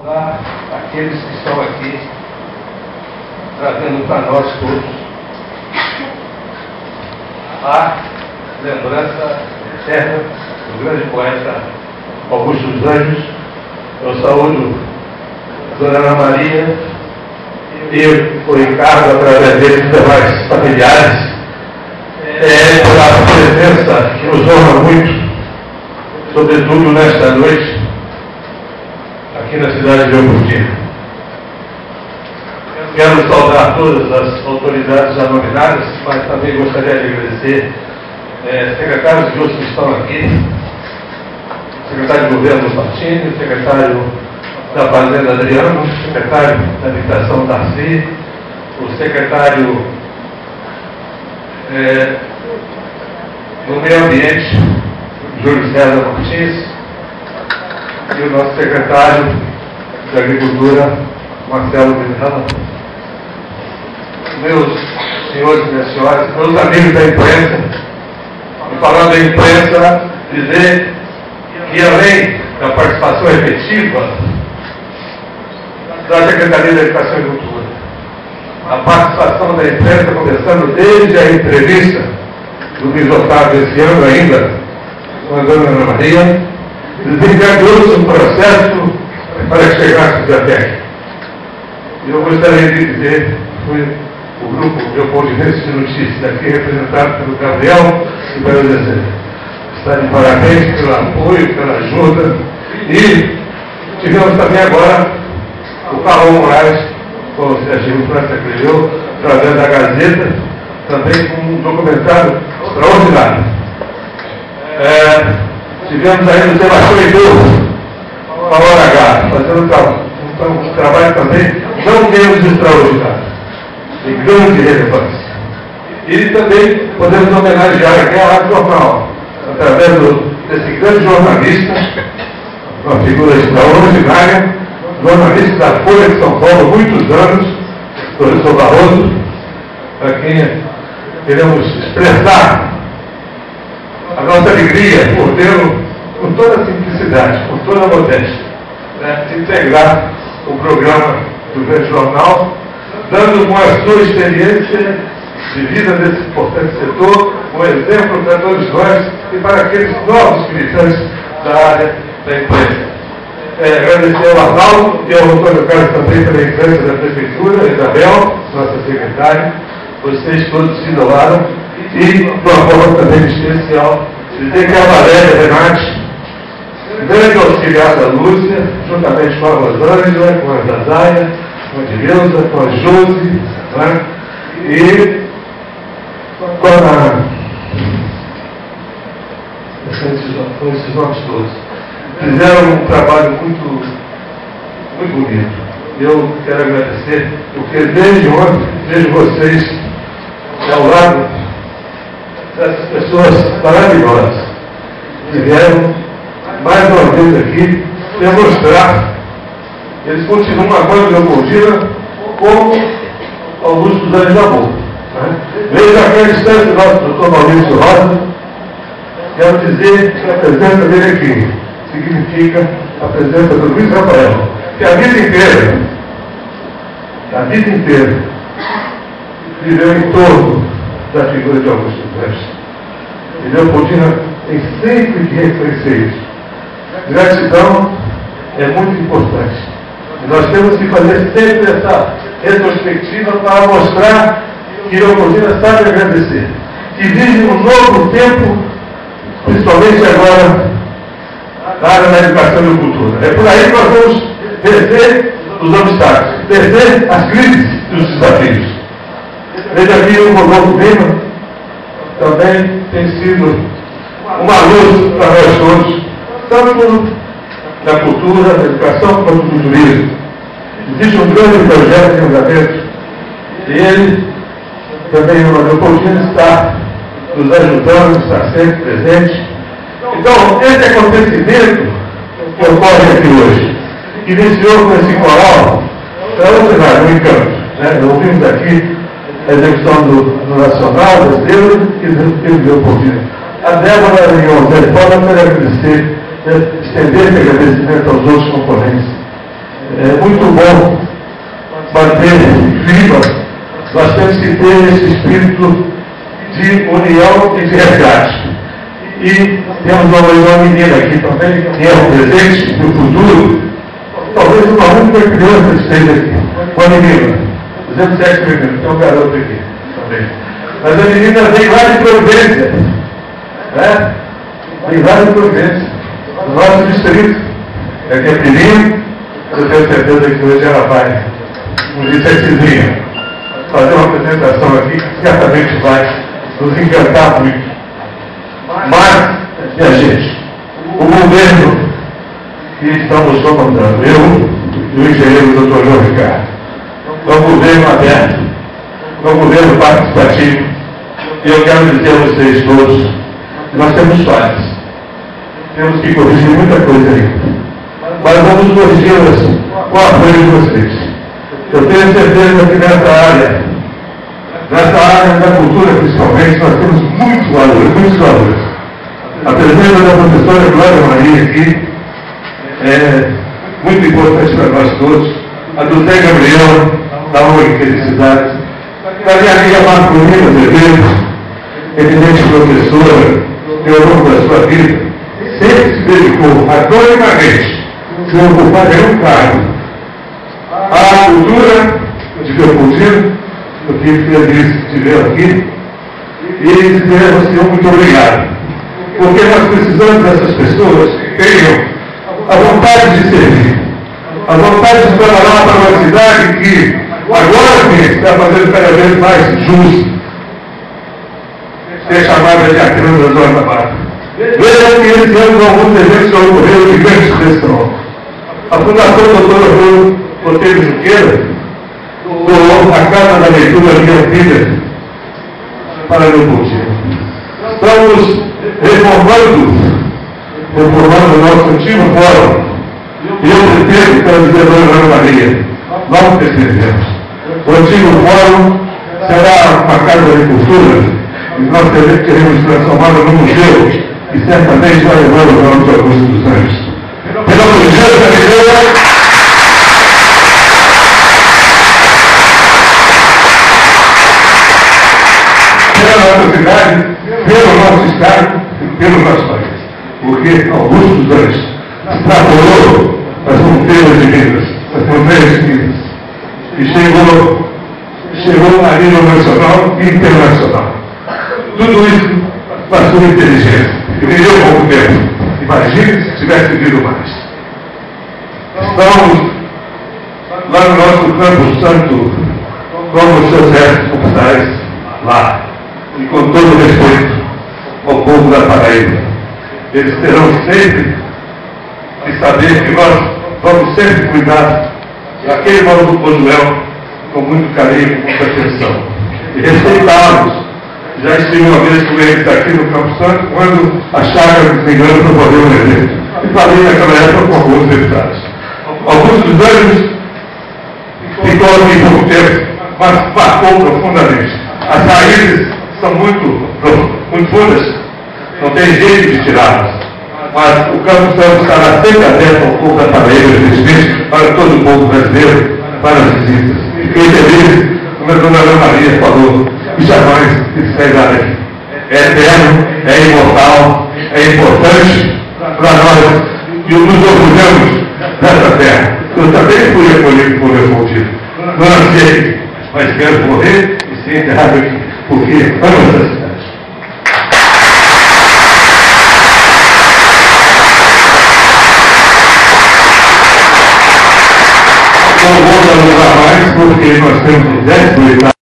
saudar aqueles que estão aqui trazendo para nós todos a lembrança eterna do grande poeta Augusto dos Anjos. Eu saúdo a Dona Ana Maria e o Ricardo, através deles, demais familiares, pela presença que nos honra muito, sobretudo nesta noite, aqui na cidade de Leopoldina. Quero saudar todas as autoridades já nominadas, mas também gostaria de agradecer secretários de outros que estão aqui, secretário de Governo Martins, secretário da Fazenda Adriano, secretário da Habitação Darcy, o secretário do Meio Ambiente, Júlio César Martins, e o nosso secretário de Agricultura, Marcelo Vidal. Meus senhores e minhas senhoras, meus amigos da imprensa, e falando da imprensa, dizer que além da participação efetiva da Secretaria da Educação e Cultura, a participação da imprensa, começando desde a entrevista do Luiz Otávio esse ano ainda, com a Dona Ana Maria, desencadeou-se um processo para que chegássemos até aqui. E eu gostaria de dizer que foi o grupo Leopoldinense de Notícias, aqui representado pelo Gabriel e pelo Zezé. Está de parabéns pelo apoio, pela ajuda. E tivemos também agora o Carlos Moraes, com o Serginho França criou, através da Gazeta, também com um documentário extraordinário. Tivemos ainda o Sebastião Edu, com a Hora H, fazendo um trabalho também não menos extraordinário, de grande relevância. E também podemos homenagear aqui a Rádio Jornal, através desse grande jornalista, uma figura extraordinária, jornalista da Folha de São Paulo, muitos anos, professor Barroso, para quem queremos expressar a nossa alegria por tê-lo, com toda a simplicidade, com toda a modéstia, de integrar o programa do Grande Jornal, dando com a sua experiência de vida nesse importante setor, um exemplo para todos nós e para aqueles novos militantes da área da imprensa. Agradecer ao Arnaldo e ao Antônio Carlos também pela imprensa da Prefeitura, Isabel, nossa secretária, vocês todos se doaram, e de uma forma também especial, dizer que a Valéria Renate, grande auxiliar da Lúcia, juntamente com a Rosângela, com a Zazaia, com a Dileuza, com a Josi, né? E com esses nomes todos. Fizeram um trabalho muito bonito. Eu quero agradecer, porque desde ontem vejo vocês ao lado dessas pessoas maravilhosas que vieram mais uma vez aqui demonstrar que eles continuam amando Leopoldina como Augusto dos Anjos amou. Vejo aqui a distância do nosso doutor Maurício Rosa, quero dizer que a presença dele aqui significa a presença do Luiz Rafael, que a vida inteira, viveu em torno da figura de Augusto dos Anjos. E Leopoldina tem sempre que reconhecer isso. Gratidão é muito importante. E nós temos que fazer sempre essa retrospectiva para mostrar que Leopoldina sabe agradecer. Que vive um novo tempo, principalmente agora, na área da educação e cultura. É por aí que nós vamos vencer os obstáculos, vencer as crises e os desafios. Veja aqui o Rodolfo Lima, também tem sido uma luz para nós todos, tanto na cultura, na educação, quanto no turismo. Existe um grande projeto de andamento, e ele, também o Leopoldina, está nos ajudando, está sempre presente. Então, esse acontecimento que ocorre aqui hoje, que iniciou com esse coral, extraordinário, um encanto. Ouvimos aqui a execução do Nacional Brasileiro e do Leopoldina. A Débora Leon, pode agradecer, estender esse agradecimento aos outros componentes é muito bom manter viva. Nós temos que ter esse espírito de união e de resgate. E temos uma menina aqui também, que é o presente do futuro. Talvez uma única criança esteja aqui. Uma menina, 17 meninos, tem um garoto aqui também. Mas a menina vem lá de Providência, né? Vem lá de Providência, do nosso distrito. É que é pequenininho, eu tenho certeza que hoje ela vai, um licenciazinho, fazer uma apresentação aqui, que certamente vai nos encantar muito. Mas, minha gente, o governo que estamos comandando, eu e o engenheiro Dr. João Ricardo, é um governo aberto, é um governo participativo, e eu quero dizer a vocês todos que nós temos falhas, temos que corrigir muita coisa ainda, mas vamos corrigi-las com o apoio de vocês. Eu tenho certeza que nessa área da cultura principalmente, nós temos muitos valores. A presença da professora Glória Maria aqui é muito importante para nós todos. A do Zé Gabriel, da ONG Felicidade. Da minha amiga Marcolina Azevedo, eminente professora, que ao longo da sua vida sempre se dedicou anonimamente, sem ocupar nenhum cargo, à cultura de Leopoldino. Eu fico feliz de vê-lo aqui e dizer ao senhor muito obrigado. Porque nós precisamos dessas pessoas que tenham a vontade de servir, a vontade de trabalhar para uma cidade que agora sim está fazendo cada vez mais justa, ser chamada de a grande zona da mata. Vejam que esse ano alguns eventos já ocorreram de grande expressão. A Fundação Dr. Botelho Junqueira doou a Casa da Leitura Minha Vida para Leopoldino. Estamos reformando o nosso antigo fórum. E eu pretendo, quero dizer a Dona Maria, nós pretendemos. O antigo fórum será uma casa de cultura e nós queremos transformá-lo num museu e certamente vai levar o nome de Augusto dos Anjos. Pelo museu da Mineira, pela nossa cidade, pelo nosso estado e pelo nosso país. Porque Augusto dos Anjos extrapolou as fronteiras de Minas, as fronteiras de Minas, e chegou a nível nacional e internacional. Tudo isso com a sua inteligência. E viveu pouco tempo. Imagine se tivesse vivido mais. Estamos lá no nosso Campo Santo, como os seus restos mortais lá. E com todo respeito ao povo da Paraíba. Eles terão sempre que saber que nós vamos sempre cuidar daquele Mauro Joel com muito carinho, com muita atenção. E respeitá-los. Já estive uma vez com eles aqui no Campo Santo, quando acharam que se engano para poder um evento. E falei naquela época com alguns deputados. Augusto dos Anjos ficou aqui pouco tempo, mas marcou profundamente. As raízes são muito fundas, não tem jeito de tirá-las. Mas o Campo Santo estará sempre aberto ao povo da Paraíba, evidentemente, para todo o povo brasileiro, para as visitas. Fiquei feliz, como a Dona Ana Maria falou, e jamais se pegará. É eterno, é imortal, é importante para nós e nos orgulhamos dessa terra. Eu também fui acolhido por Leopoldino. Não nasci, mas quero morrer e ser enterrado aqui, porque amo essa cidade. Não vou alongar mais, porque nós temos 10 minutos.